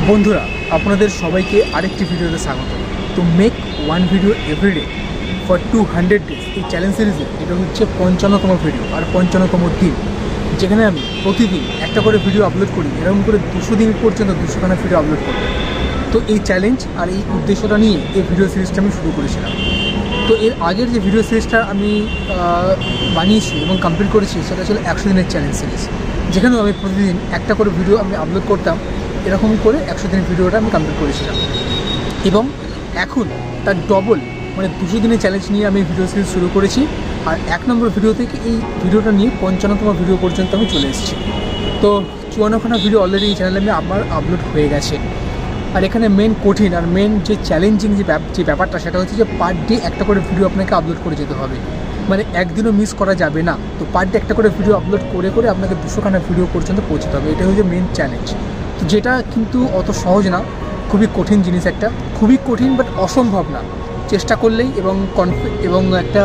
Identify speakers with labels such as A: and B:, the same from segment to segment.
A: বন্ধুরা আপনাদের সবাইকে আরেকটি ভিডিওতে স্বাগত। তো make one video everyday for 200 days এই চ্যালেঞ্জ সিরিজে এটা হচ্ছে 55তম ভিডিও আর 55তম দিন, যেখানে আমি প্রতিদিন একটা করে ভিডিও আপলোড করি। এরকম করে 200 দিন পর্যন্ত 200খানা ভিডিও আপলোড করব। তো এই চ্যালেঞ্জ আর এই উদ্দেশ্যটা নিয়ে এই ভিডিও সিরিজটা আমি শুরু করেছিলাম। তো এর আগের যে ভিডিও সিরিজটা আমি বানিয়েছি এবং কমপ্লিট করেছি সেটা ছিল 100 দিনের চ্যালেঞ্জ সিরিজ, যেখানেও আমি প্রতিদিন একটা করে ভিডিও আমি আপলোড করতাম। এরকম করে 100 দিনের ভিডিওটা আমি কমপ্লিট করেছিলাম এবং এখন তার ডবল মানে 200 দিনের চ্যালেঞ্জ নিয়ে আমি ভিডিও সিরিজ শুরু করেছি। আর 1 নম্বর ভিডিও থেকে এই ভিডিওটা নিয়ে 55তম ভিডিও পর্যন্ত আমি চলে এসেছি। তো 54খানা ভিডিও অলরেডি এই চ্যানেলে আমার আপলোড হয়ে গেছে। আর এখানে মেন কঠিন আর মেন যে চ্যালেঞ্জিং যে ব্যাপারটা সেটা হচ্ছে যে পার ডে একটা করে ভিডিও আপনাকে আপলোড করে যেতে হবে, মানে একদিনও মিস করা যাবে না। তো পার ডে একটা করে ভিডিও আপলোড করে করে আপনাকে 200খানা ভিডিও পর্যন্ত পৌঁছতে হবে। এটা হচ্ছে মেন চ্যালেঞ্জ, যেটা কিন্তু অত সহজ না, খুবই কঠিন জিনিস, একটা খুবই কঠিন বাট অসম্ভব না। চেষ্টা করলেই এবং একটা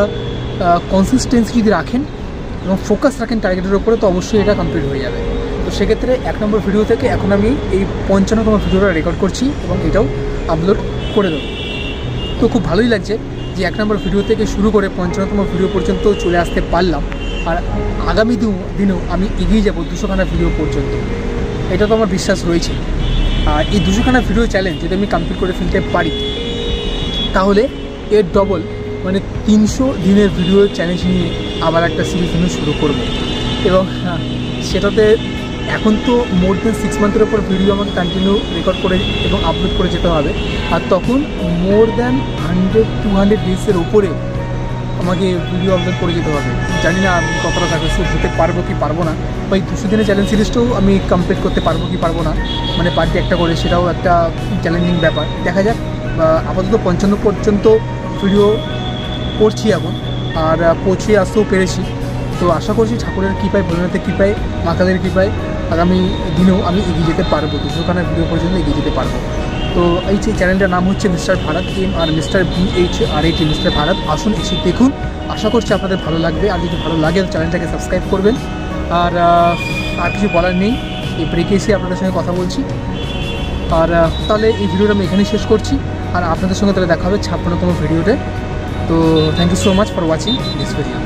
A: কনসিস্টেন্সি যদি রাখেন এবং ফোকাস রাখেন টার্গেটের উপরে, তো অবশ্যই এটা কমপ্লিট হয়ে যাবে। তো সেক্ষেত্রে 1 নম্বর ভিডিও থেকে এখন আমি এই 55তম ভিডিওটা রেকর্ড করছি এবং এটাও আপলোড করে দেবো। তো খুব ভালোই লাগছে যে 1 নম্বর ভিডিও থেকে শুরু করে 55তম ভিডিও পর্যন্ত চলে আসতে পারলাম। আর আগামী দিনেও আমি এগিয়ে যাব 200খানা ভিডিও পর্যন্ত, এটা তো আমার বিশ্বাস রয়েছে। আর এই 200খানা ভিডিও চ্যালেঞ্জ যদি আমি কমপ্লিট করে ফেলতে পারি তাহলে এর ডবল মানে 300 দিনের ভিডিও চ্যালেঞ্জ নিয়ে আবার একটা সিরিজ আমি শুরু করব। এবং সেটাতে এখন তো মোর দেন 6 মান্থের ওপর ভিডিও আমাকে কন্টিনিউ রেকর্ড করে এবং আপলোড করে যেতে হবে। আর তখন মোর দেন 100-200 ডেজের উপরে আমাকে ভিডিও আপলোড করে যেতে হবে। জানি না আমি কতটা সাকসেসফুল হতে পারবো কি পারবো না, বা এই 200 দিনের চ্যালেঞ্জ সিরিজটাও আমি কমপ্লিট করতে পারবো কি পারবো না, মানে পার ডে একটা করে, সেটাও একটা চ্যালেঞ্জিং ব্যাপার। দেখা যাক। আপাতত 55 পর্যন্ত ভিডিও করছি এখন, আর পৌঁছে আসতেও পেরেছি। তো আশা করছি ঠাকুরের কৃপায়, ভোলেনাথের কৃপায়, মাতাদের কৃপায় আগামী দিনেও আমি এগিয়ে যেতে পারবো, 200খানা ভিডিও পর্যন্ত এগিয়ে যেতে পারবো। তো এই যে চ্যানেলটার নাম হচ্ছে mister Bharat M R mister BHRAT, mister Bharat. আসুন এসে দেখুন, আশা করছি আপনাদের ভালো লাগবে। আর যদি ভালো লাগে চ্যানেলটাকে সাবস্ক্রাইব করবেন। আর কিছু বলার নেই, এই ব্রেকে এসে আপনাদের সঙ্গে কথা বলছি। আর তাহলে এই ভিডিওটা আমি এখানেই শেষ করছি, আর আপনাদের সঙ্গে তাহলে দেখা হবে 56তম ভিডিওতে। তো thank you so much for watching this video.